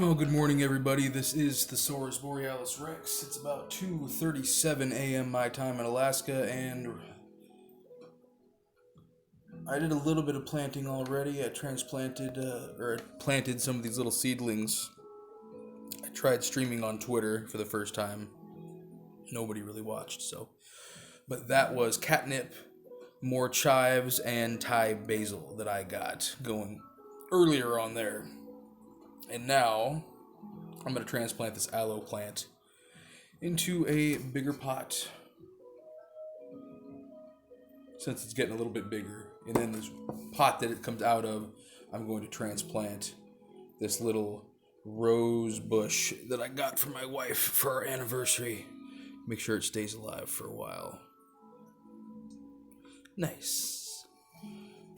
Well, good morning, everybody. This is the Saurus Borealis Rex. It's about 2:37 a.m. my time in Alaska, and I did a little bit of planting already. I planted some of these little seedlings. I tried streaming on Twitter for the first time. Nobody really watched, but that was catnip, more chives, and Thai basil that I got going earlier on there. And now I'm going to transplant this aloe plant into a bigger pot since it's getting a little bit bigger. And then this pot that it comes out of, I'm going to transplant this little rose bush that I got from my wife for our anniversary. Make sure it stays alive for a while. Nice.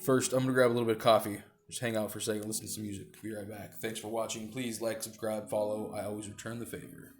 First, I'm going to grab a little bit of coffee. Just hang out for a second, listen to some music. Be right back. Thanks for watching. Please like, subscribe, follow. I always return the favor.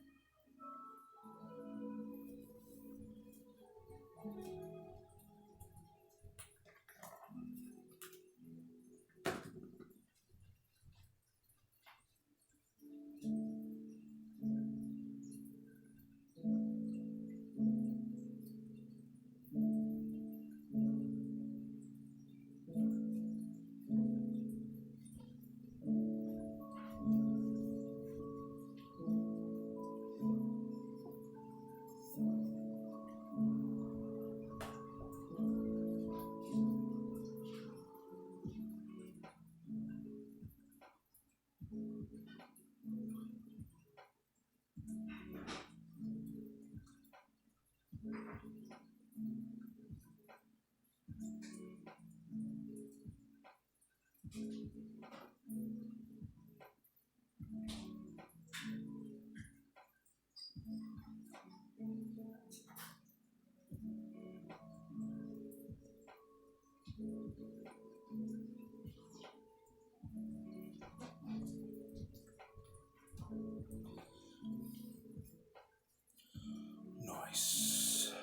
Nice.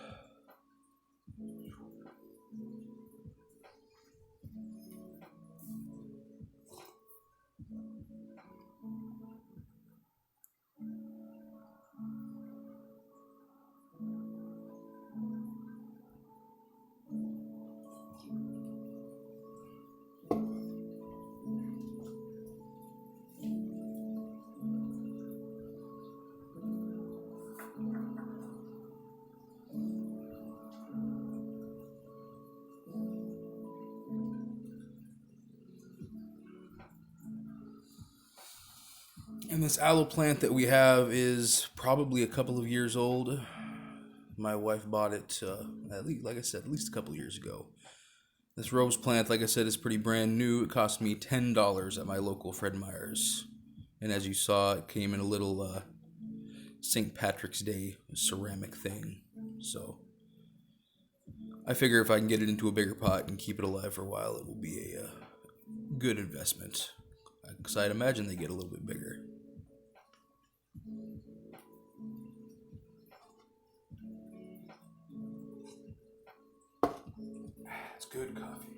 And this aloe plant that we have is probably a couple of years old. My wife bought it, at least, like I said, at least a couple of years ago. This rose plant, like I said, is pretty brand new. It cost me $10 at my local Fred Meyer's. And as you saw, it came in a little St. Patrick's Day ceramic thing. So I figure if I can get it into a bigger pot and keep it alive for a while, it will be a good investment. Because I'd imagine they get a little bit bigger. It's good coffee.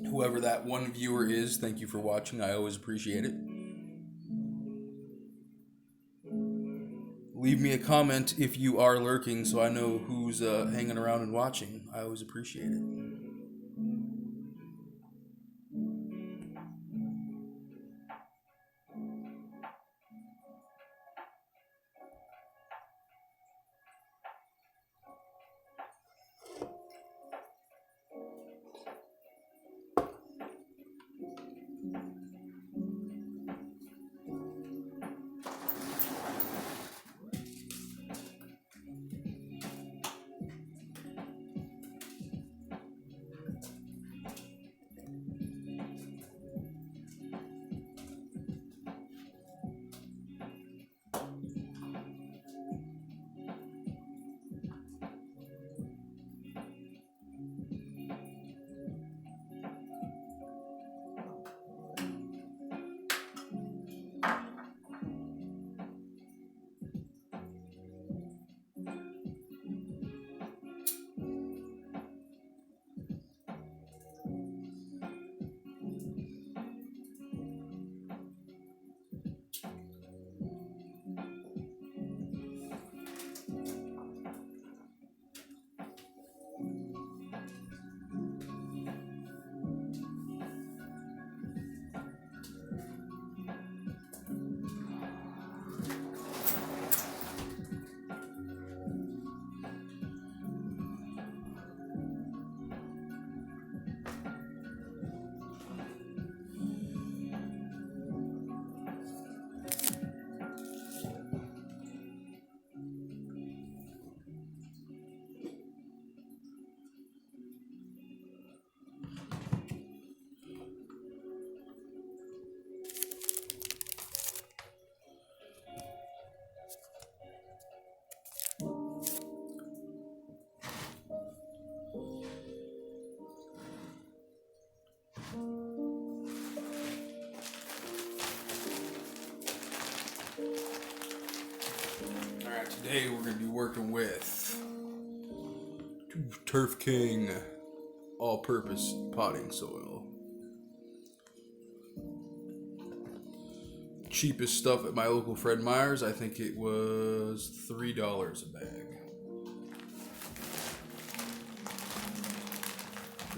Whoever that one viewer is, thank you for watching. I always appreciate it. Leave me a comment if you are lurking so I know who's hanging around and watching. I always appreciate it. Today we're going to be working with Turf King all-purpose potting soil. Cheapest stuff at my local Fred Meyer's, I think it was $3 a bag.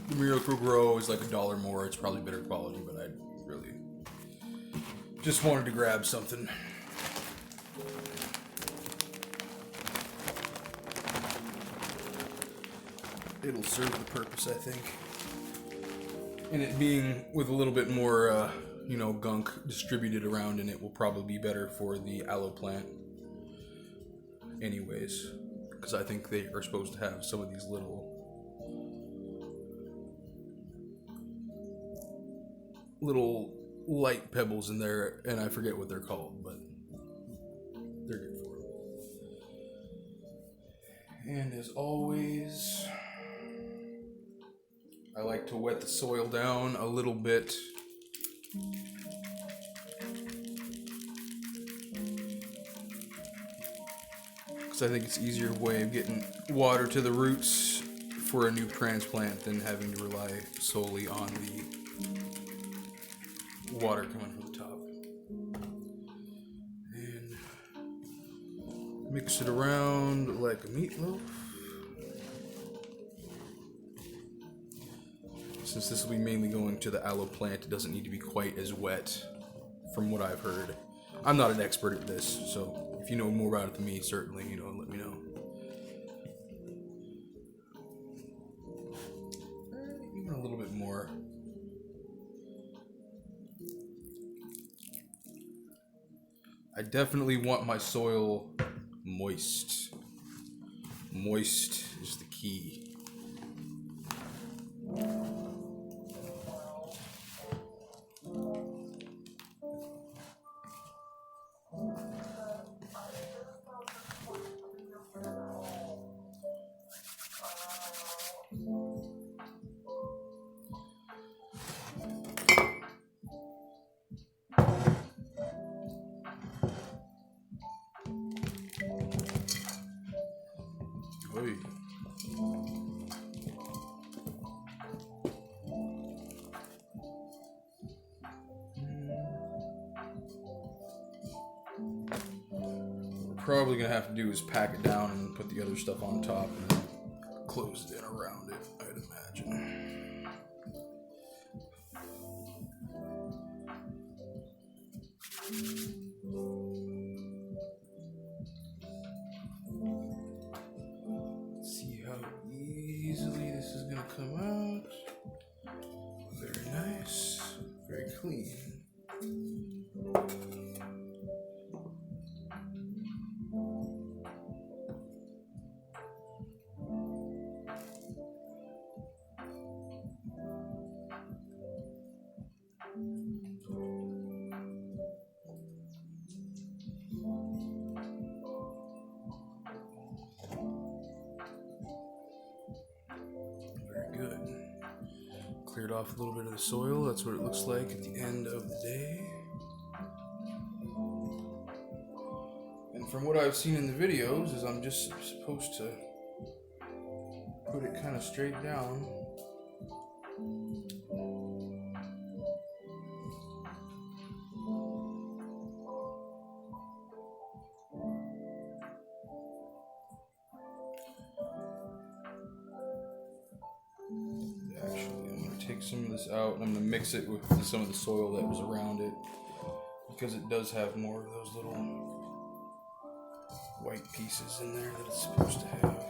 The Miracle Grow is like $1 more. It's probably better quality, but I really just wanted to grab something. It'll serve the purpose, I think. And it being with a little bit more, gunk distributed around in it will probably be better for the aloe plant. Anyways, because I think they are supposed to have some of these little light pebbles in there, and I forget what they're called, but they're good for it. And as always, I like to wet the soil down a little bit. Because I think it's an easier way of getting water to the roots for a new transplant than having to rely solely on the water coming from the top. And mix it around like a meatloaf. Since this will be mainly going to the aloe plant, it doesn't need to be quite as wet from what I've heard. I'm not an expert at this, so if you know more about it than me, certainly, let me know. Even a little bit more. I definitely want my soil moist. Moist is the key. Probably gonna have to do is pack it down and put the other stuff on top and then close it in around it, I'd imagine. Let's see how easily this is gonna come out. Very nice, very clean. Cleared off a little bit of the soil. That's what it looks like at the end of the day. And from what I've seen in the videos is I'm just supposed to put it kind of straight down. Take some of this out and I'm going to mix it with some of the soil that was around it because it does have more of those little white pieces in there that it's supposed to have.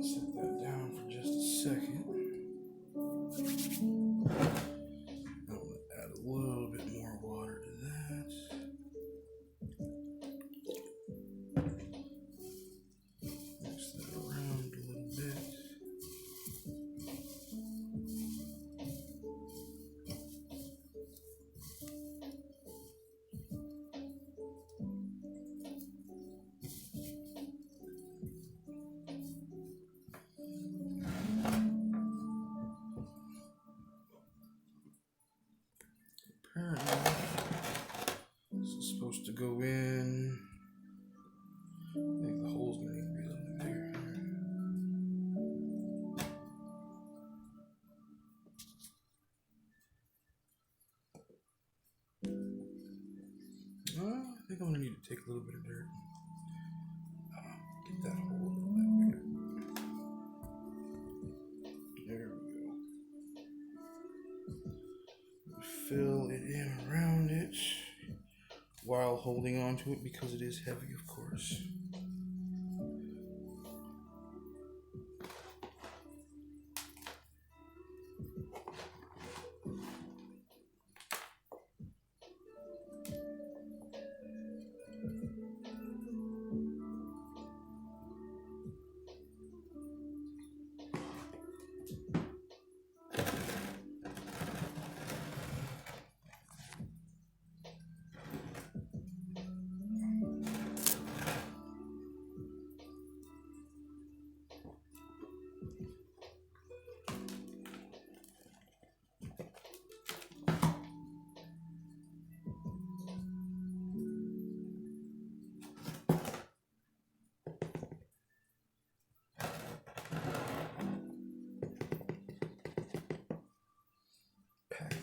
Set that down for just a supposed to go in. I think the hole's gonna need to be a little bit bigger. I think I'm gonna need to take a little bit of dirt. Get that hole a little bit bigger. There we go. Fill it in around it while holding on to it because it is heavy, of course.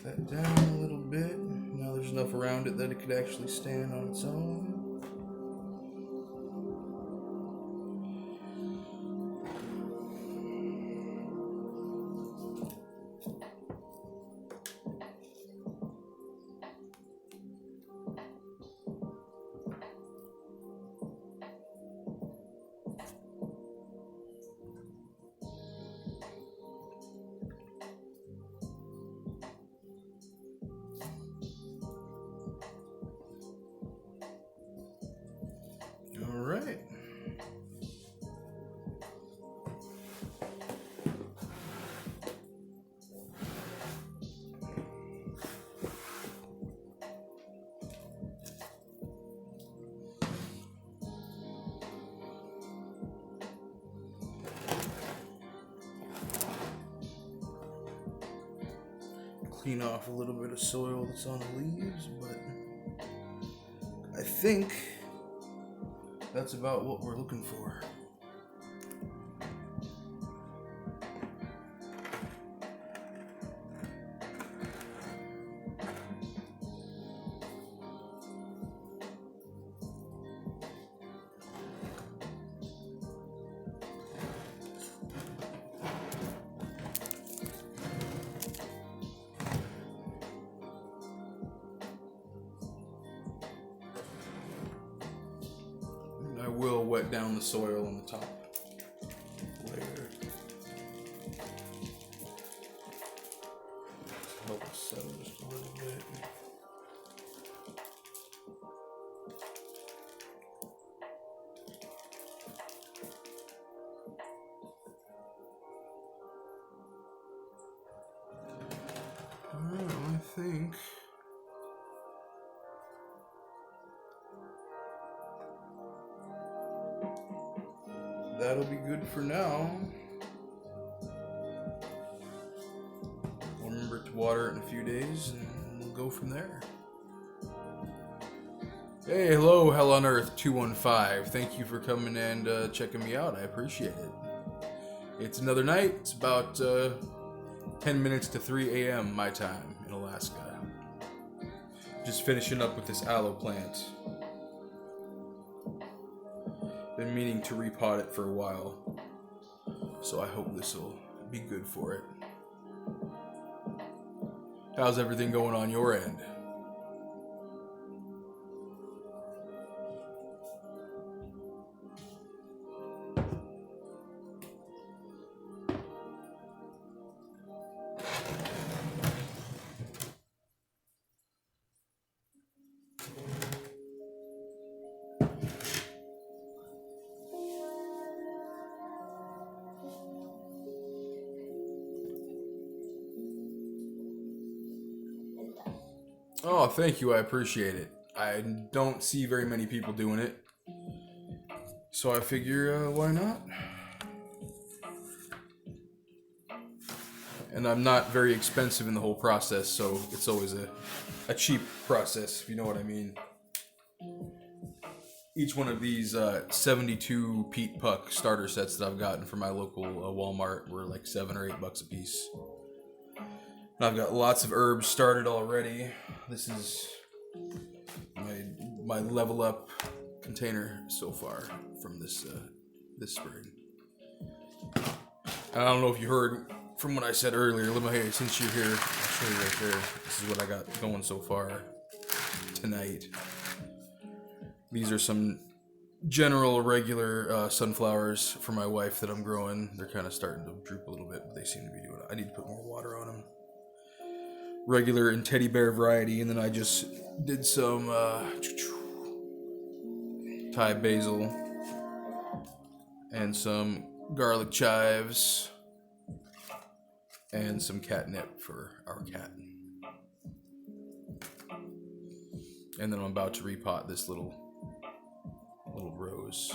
That down a little bit. Now there's enough around it that it could actually stand on its own. Alright. Clean off a little bit of soil that's on the leaves, but I think that's about what we're looking for. I will wet down the soil on the top layer. Help us settle just a little bit. I think that'll be good for now. I'll remember to water it in a few days and we'll go from there. Hey, hello, Hell on Earth 215. Thank you for coming and checking me out. I appreciate it. It's another night. It's about 10 minutes to 3 a.m. my time in Alaska. Just finishing up with this aloe plant. Been meaning to repot it for a while, so I hope this will be good for it. How's everything going on your end? Oh, thank you. I appreciate it. I don't see very many people doing it, so I figure, why not? And I'm not very expensive in the whole process, so it's always a cheap process, if you know what I mean. each one of these 72 Pete Puck starter sets that I've gotten from my local Walmart were like $7 or $8 a piece. And I've got lots of herbs started already. This is my level up container so far from this spring. I don't know if you heard from what I said earlier. Hey, since you're here, I'll show you right there. This is what I got going so far tonight. These are some general regular sunflowers for my wife that I'm growing. They're kind of starting to droop a little bit, but they seem to be doing it. I need to put more water on them. Regular and teddy bear variety, and then I just did some Thai basil and some garlic chives and some catnip for our cat. And then I'm about to repot this little rose.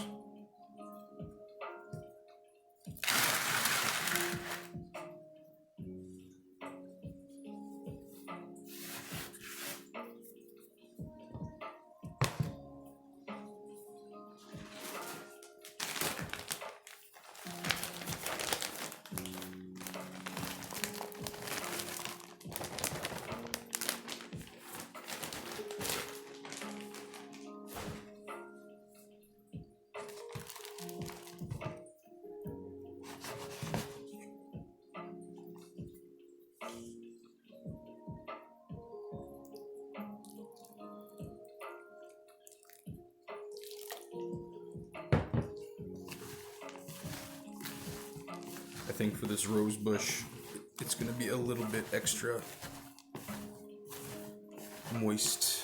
I think for this rose bush, it's going to be a little bit extra moist.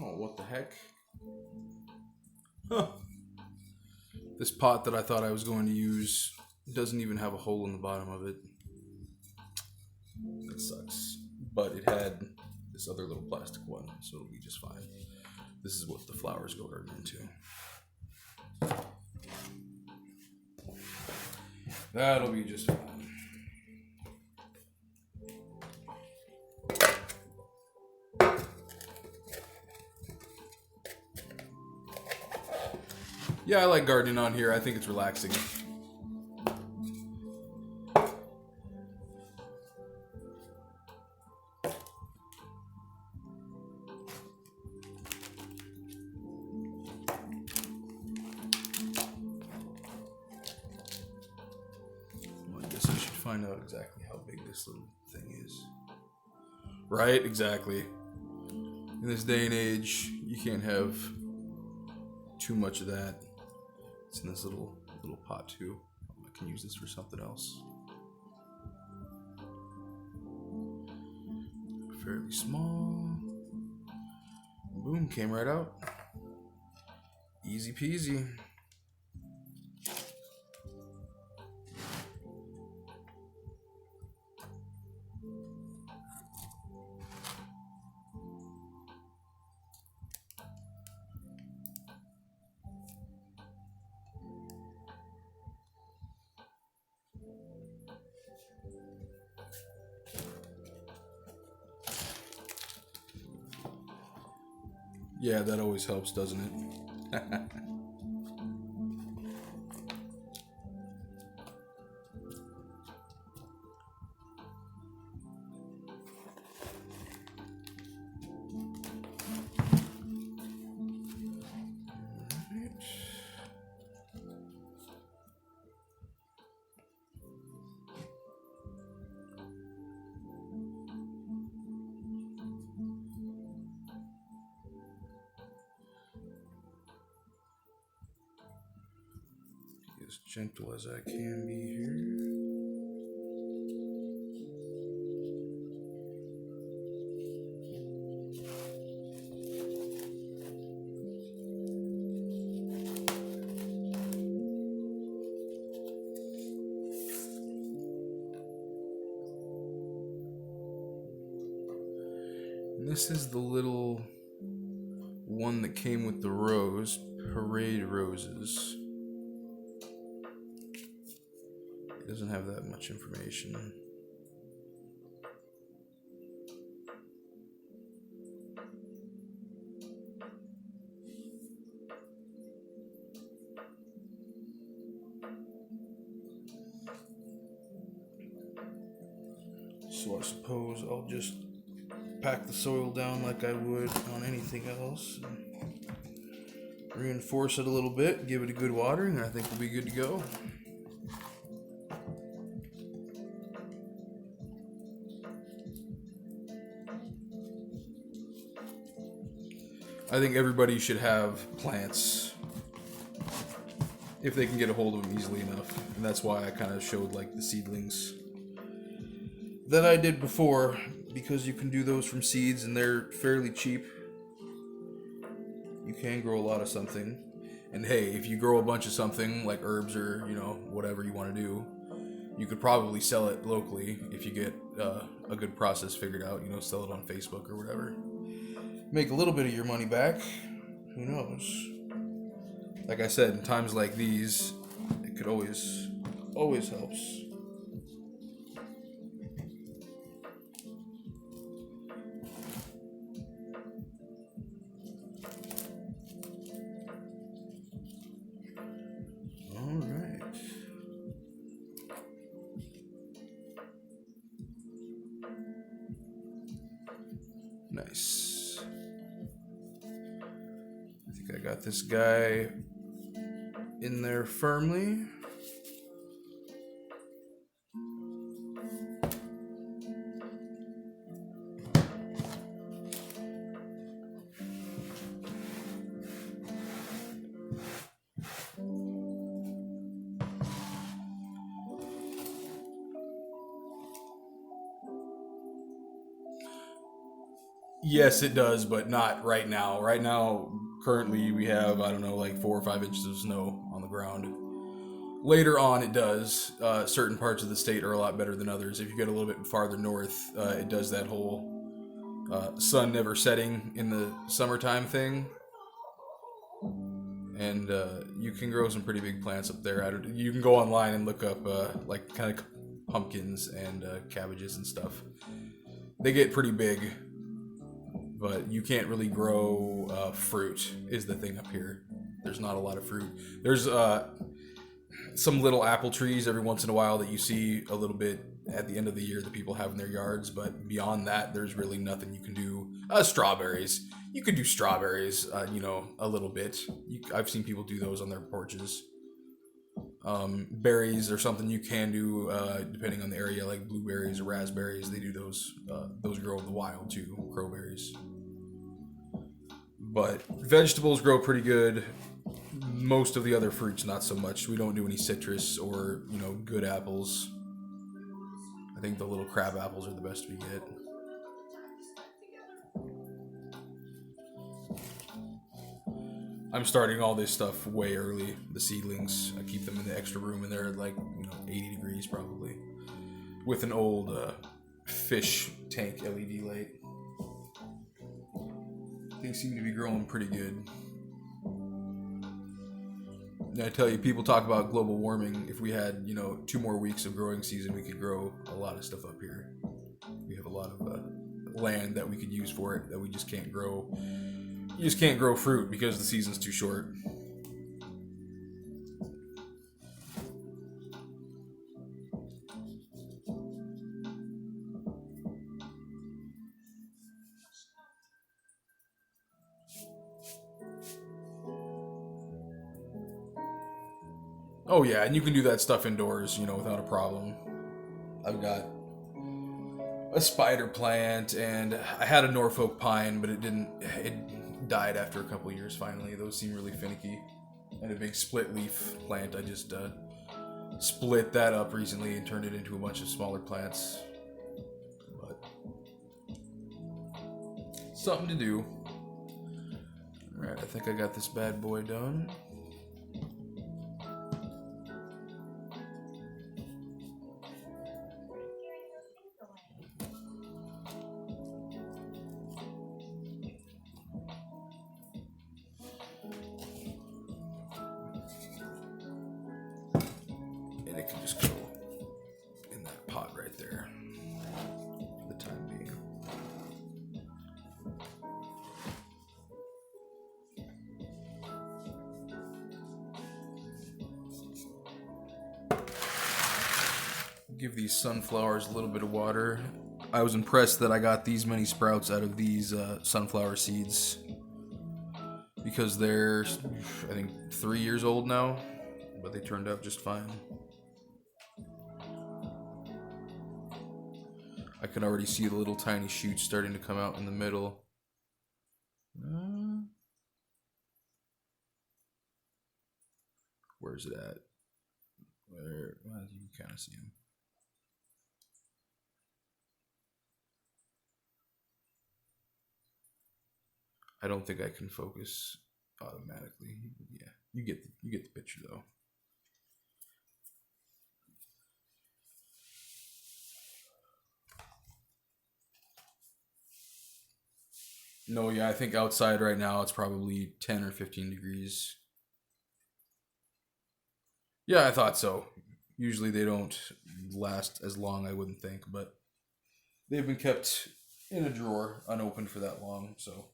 Oh, what the heck? Huh. This pot that I thought I was going to use doesn't even have a hole in the bottom of it. That sucks. But it had this other little plastic one, so it'll be just fine. This is what the flowers go into. That'll be just fine. Yeah, I like gardening on here. I think it's relaxing. Well, I guess I should find out exactly how big this little thing is. Right? Exactly. In this day and age, you can't have too much of that. It's in this little pot too. I can use this for something else. Fairly small. Boom, came right out. Easy peasy. Yeah, that always helps, doesn't it? As gentle as I can be here. This is the little one that came with the rose, Parade Roses. It doesn't have that much information. So I suppose I'll just pack the soil down like I would on anything else. Reinforce it a little bit, give it a good watering, and I think we'll be good to go. I think everybody should have plants if they can get a hold of them easily enough. And that's why I kind of showed like the seedlings that I did before, because you can do those from seeds and they're fairly cheap. You can grow a lot of something. And hey, if you grow a bunch of something like herbs or, whatever you want to do, you could probably sell it locally if you get a good process figured out, sell it on Facebook or whatever. Make a little bit of your money back. Who knows? Like I said, in times like these, it could always helps. Nice. I think I got this guy in there firmly. Yes, it does, but not right now. Right now, currently, we have, I don't know, like 4 or 5 inches of snow on the ground. Later on, it does. Certain parts of the state are a lot better than others. If you get a little bit farther north, it does that whole sun never setting in the summertime thing. And you can grow some pretty big plants up there. You can go online and look up like kind of pumpkins and cabbages and stuff. They get pretty big. But you can't really grow fruit is the thing up here. There's not a lot of fruit. There's some little apple trees every once in a while that you see a little bit at the end of the year that people have in their yards. But beyond that, there's really nothing you can do. Strawberries. You could do strawberries, a little bit. I've seen people do those on their porches. Berries are something you can do depending on the area, like blueberries or raspberries. They do those. Those grow in the wild too, crowberries. But vegetables grow pretty good. Most of the other fruits, not so much. We don't do any citrus or good apples. I think the little crab apples are the best we get. I'm starting all this stuff way early. The seedlings, I keep them in the extra room, and they're at like 80 degrees probably, with an old fish tank LED light. Things seem to be growing pretty good. And I tell you, people talk about global warming. If we had 2 more weeks of growing season, we could grow a lot of stuff up here. We have a lot of land that we could use for it that we just can't grow. You just can't grow fruit because the season's too short. Oh yeah, and you can do that stuff indoors, without a problem. I've got a spider plant, and I had a Norfolk pine, but it died after a couple years finally. Those seem really finicky. And a big split leaf plant, I just split that up recently and turned it into a bunch of smaller plants. But something to do. Alright, I think I got this bad boy done. there for the time being. Give these sunflowers a little bit of water. I was impressed that I got these many sprouts out of these sunflower seeds because they're, I think, 3 years old now, but they turned out just fine. I can already see the little tiny shoots starting to come out in the middle. Where's it at? Where? Well, you can kind of see them. I don't think I can focus automatically. Yeah, you get the picture though. No, yeah, I think outside right now it's probably 10 or 15 degrees. Yeah, I thought so. Usually they don't last as long, I wouldn't think, but they've been kept in a drawer unopened for that long, so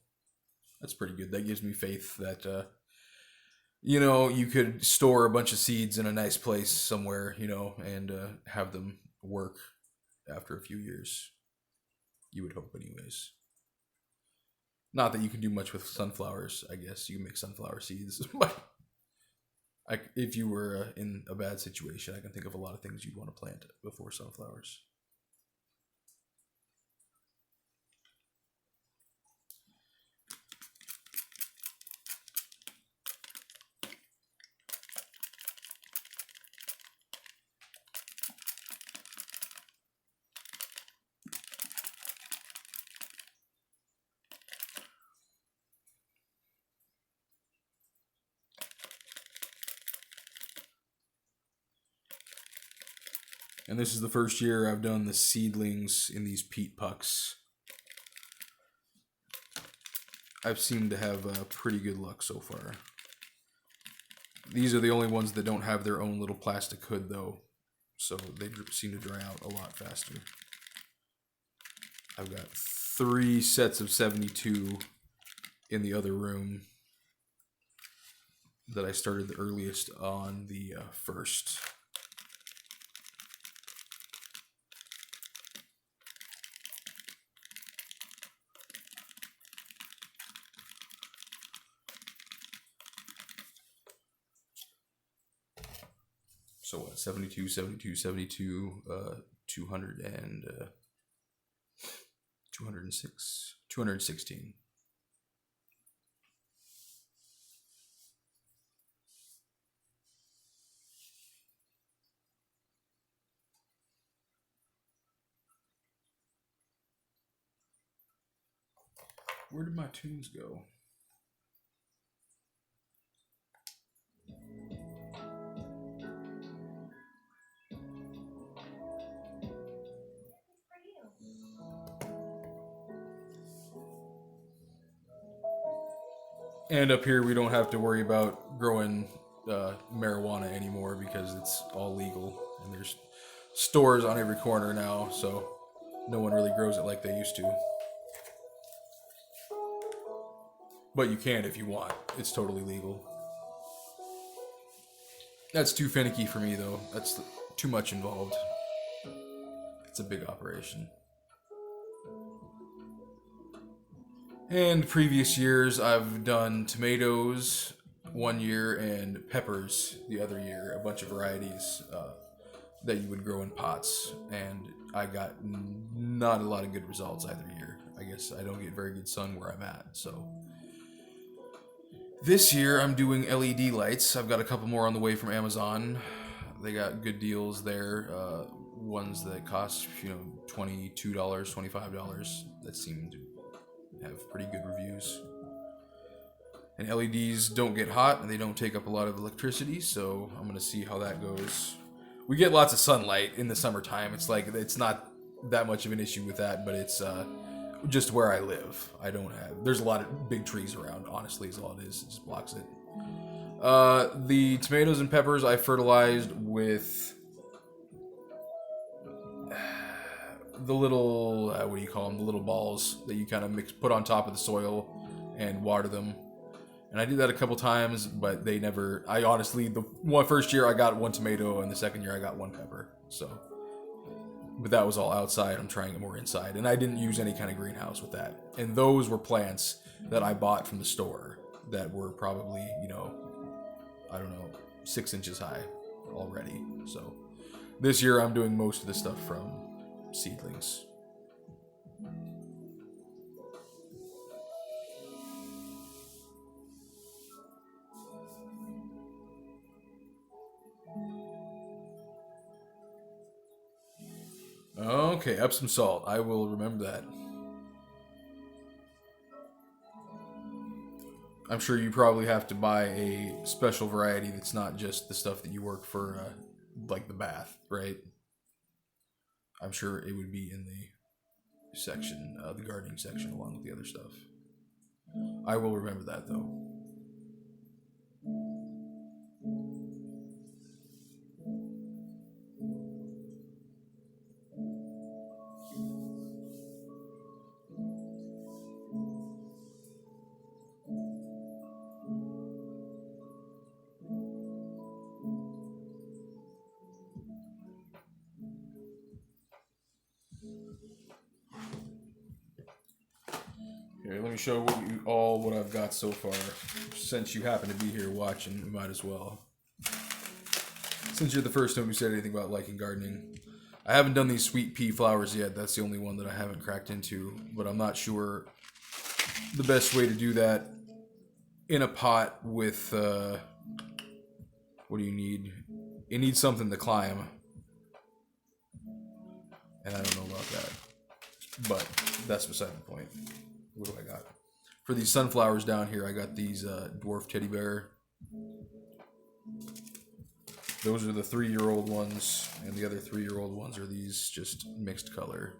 that's pretty good. That gives me faith that, you could store a bunch of seeds in a nice place somewhere, and have them work after a few years. You would hope, anyways. Not that you can do much with sunflowers, I guess. You can make sunflower seeds, but if you were in a bad situation, I can think of a lot of things you'd want to plant before sunflowers. And this is the first year I've done the seedlings in these peat pucks. I've seemed to have pretty good luck so far. These are the only ones that don't have their own little plastic hood, though, so they seem to dry out a lot faster. I've got 3 sets of 72 in the other room that I started the earliest on the first. So what, 72, 72, 72, 200 and 206, 216. Where did my tunes go? And up here, we don't have to worry about growing marijuana anymore because it's all legal. And there's stores on every corner now, so no one really grows it like they used to. But you can if you want. It's totally legal. That's too finicky for me, though. That's too much involved. It's a big operation. And previous years, I've done tomatoes one year and peppers the other year, a bunch of varieties that you would grow in pots. And I got not a lot of good results either year. I guess I don't get very good sun where I'm at, so. This year, I'm doing LED lights. I've got a couple more on the way from Amazon. They got good deals there. Ones that cost, $22, $25 that seem to have pretty good reviews. And LEDs don't get hot and they don't take up a lot of electricity, so I'm going to see how that goes. We get lots of sunlight in the summertime. It's not that much of an issue with that, but it's just where I live. There's a lot of big trees around, honestly, is all it is. It just blocks it. The tomatoes and peppers I fertilized with the little what do you call them? The little balls that you kind of put on top of the soil and water them. And I did that a couple times, but they never. I honestly, first year I got 1 tomato, and the second year I got 1 pepper. So, but that was all outside. I'm trying it more inside, and I didn't use any kind of greenhouse with that. And those were plants that I bought from the store that were probably, I don't know, 6 inches high already. So this year I'm doing most of the stuff from seedlings. Okay, Epsom salt. I will remember that. I'm sure you probably have to buy a special variety that's not just the stuff that you work for, like the bath, right? I'm sure it would be in the section, the gardening section, along with the other stuff. I will remember that, though. Here, let me show what I've got so far. Since you happen to be here watching, we might as well. Since you're the first time who said anything about liking gardening. I haven't done these sweet pea flowers yet. That's the only one that I haven't cracked into. But I'm not sure the best way to do that in a pot with... what do you need? It needs something to climb. And I don't know about that. But that's beside the point. What do I got? For these sunflowers down here, I got these dwarf teddy bear. Those are the 3-year-old ones, and the other 3-year-old ones are these just mixed color.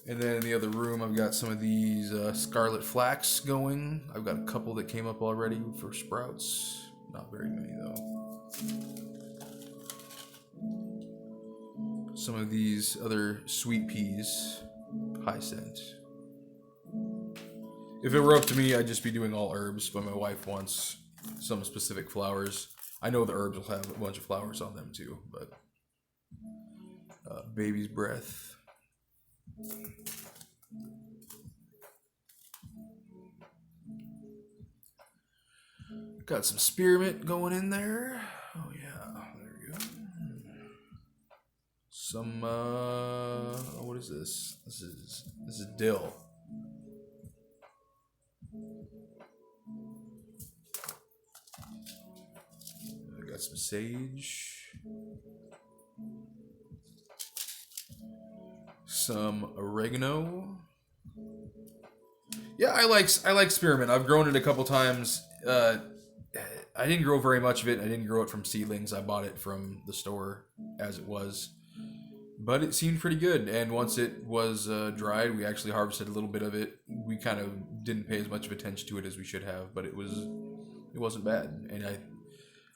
And then in the other room, I've got some of these scarlet flax going. I've got a couple that came up already for sprouts. Not very many, though. Some of these other sweet peas, high scent. If it were up to me, I'd just be doing all herbs, but my wife wants some specific flowers. I know the herbs will have a bunch of flowers on them too, but baby's breath. Got some spearmint going in there. Oh yeah, there we go. Some what is this? This is dill. I got some sage. Some oregano. Yeah, I like spearmint. I've grown it a couple times. I didn't grow very much of it. I didn't grow it from seedlings. I bought it from the store as it was. But it seemed pretty good. And once it was dried, we actually harvested a little bit of it. We kind of didn't pay as much of attention to it as we should have, but it wasn't bad. And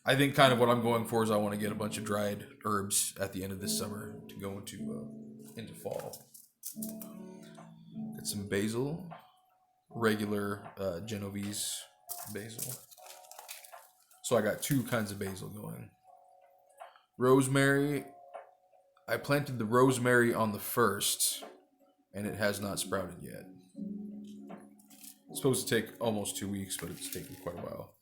I think kind of what I'm going for is I want to get a bunch of dried herbs at the end of this summer to go into fall. Got some basil, regular Genovese basil. So I got 2 kinds of basil going. Rosemary. I planted the rosemary on the 1st, and it has not sprouted yet. It's supposed to take almost 2 weeks, but it's taking quite a while.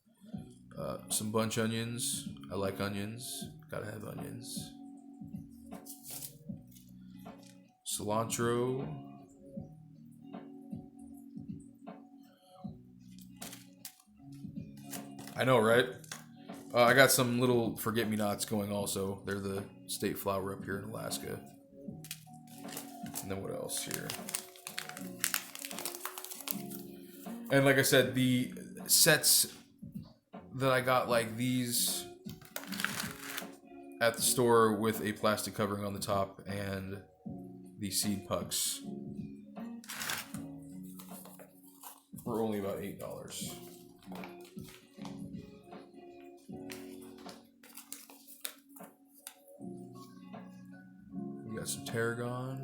Some bunch onions. I like onions. Gotta have onions. Cilantro. I know, right? I got some little forget-me-nots going also. They're the state flower up here in Alaska. And then what else here? And like I said, the sets that I got like these at the store with a plastic covering on the top and the seed pucks were only about $8. got some tarragon.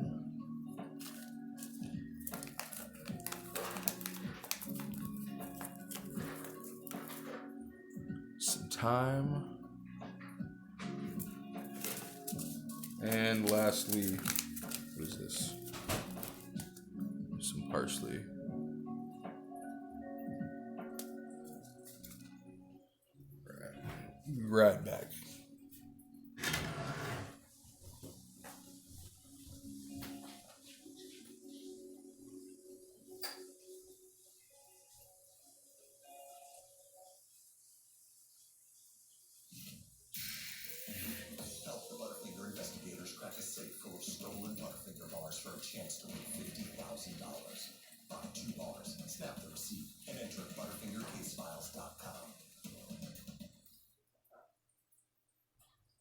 Some thyme. And lastly, what is this? Some parsley. Right back. Help the Butterfinger investigators crack a safe full of stolen Butterfinger bars for a chance to win $50,000. Buy 2 bars, snap the receipt, and enter at ButterfingerCaseFiles.com.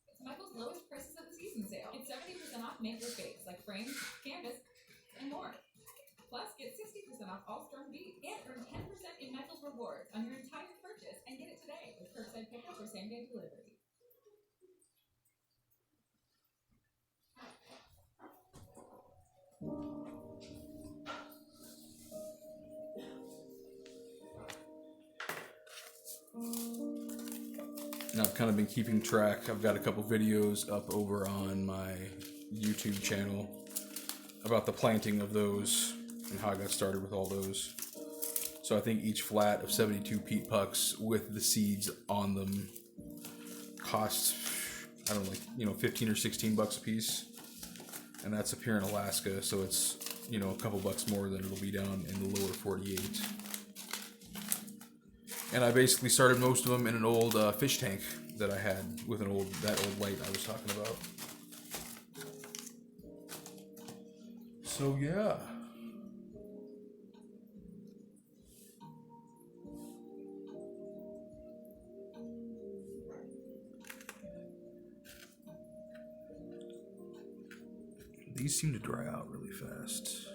It's Michael's lowest prices at the season sale. Get 70% off make your fakes like frames, canvas, and more. Plus, get 60% off all strung beads and earn 10% in Michael's rewards on your entire purchase and get it today with curbside pickup or same-day delivery. Now I've kind of been keeping track. I've got a couple videos up over on my YouTube channel about the planting of those and how I got started with all those. So I think each flat of 72 peat pucks with the seeds on them costs, I don't know, like, 15 or 16 bucks a piece. And that's up here in Alaska, so it's, a couple bucks more than it'll be down in the lower 48. And I basically started most of them in an old fish tank that I had with that old light I was talking about. So yeah. These seem to dry out really fast.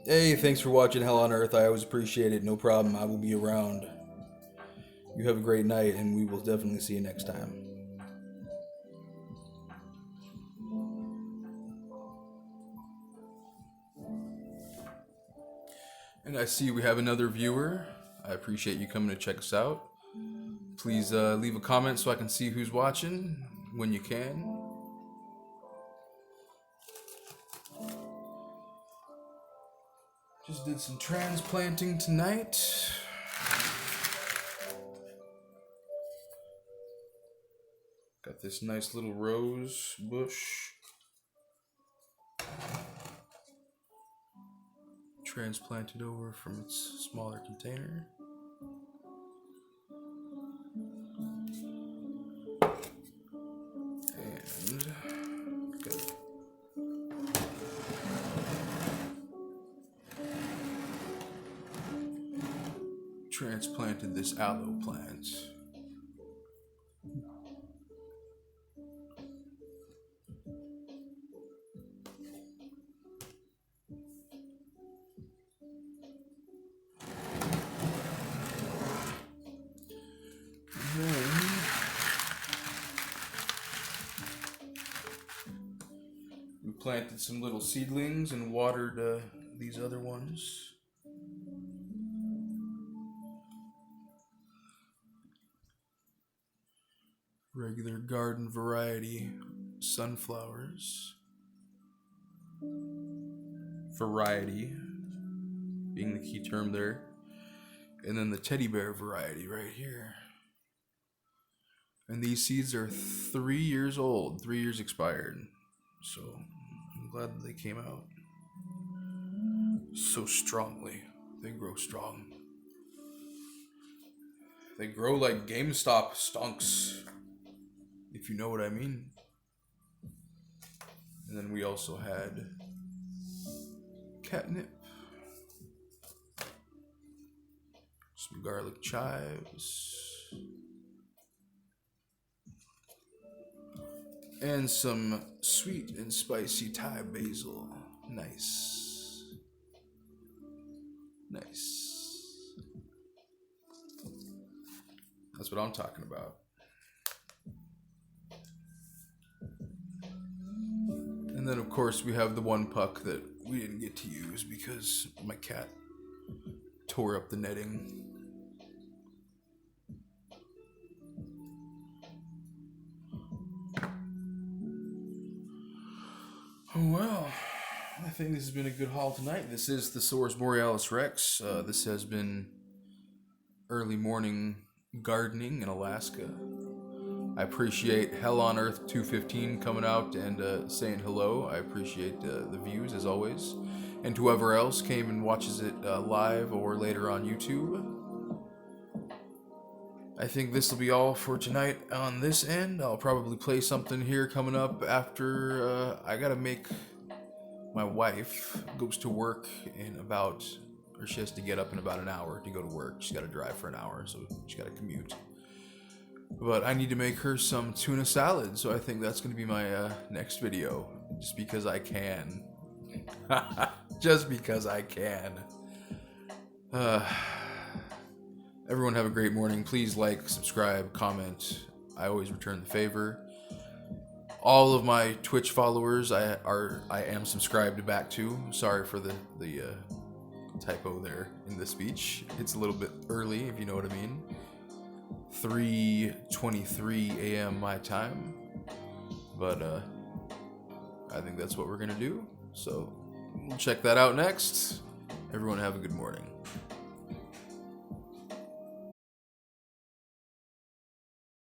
Hey, thanks for watching Hell on Earth. I always appreciate it. No problem. I will be around. You have a great night, and we will definitely see you next time. And I see we have another viewer. I appreciate you coming to check us out. Please leave a comment so I can see who's watching when you can. Just did some transplanting tonight. Got this nice little rose bush. Transplanted over from its smaller container. And good. Transplanted this aloe plant. We planted some little seedlings and watered these other ones. Regular garden variety sunflowers. Variety being the key term there. And then the teddy bear variety right here. And these seeds are 3 years old, 3 years expired. So I'm glad that they came out so strongly. They grow strong. They grow like GameStop stonks, if you know what I mean. And then we also had catnip, some garlic chives, and some sweet and spicy Thai basil. Nice. Nice. That's what I'm talking about. And then, of course, we have the one puck that we didn't get to use because my cat tore up the netting. Oh, well, I think this has been a good haul tonight. This is the Saurus Borealis Rex. This has been early morning gardening in Alaska. I appreciate Hell on Earth 215 coming out and saying hello. I appreciate the views as always. And whoever else came and watches it live or later on YouTube. I think this will be all for tonight on this end. I'll probably play something here coming up after I gotta make my wife goes to work in about, or she has to get up in about an hour to go to work. She's gotta drive for an hour, so she's gotta commute. But I need to make her some tuna salad, so I think that's gonna be my next video, just because I can. Just because I can. Everyone have a great morning. Please like, subscribe, comment. I always return the favor. All of my Twitch followers I am subscribed back to. Sorry for the typo there in the speech. It's a little bit early, if you know what I mean. 3:23 a.m. my time. But I think that's what we're gonna do. So we'll check that out next. Everyone have a good morning.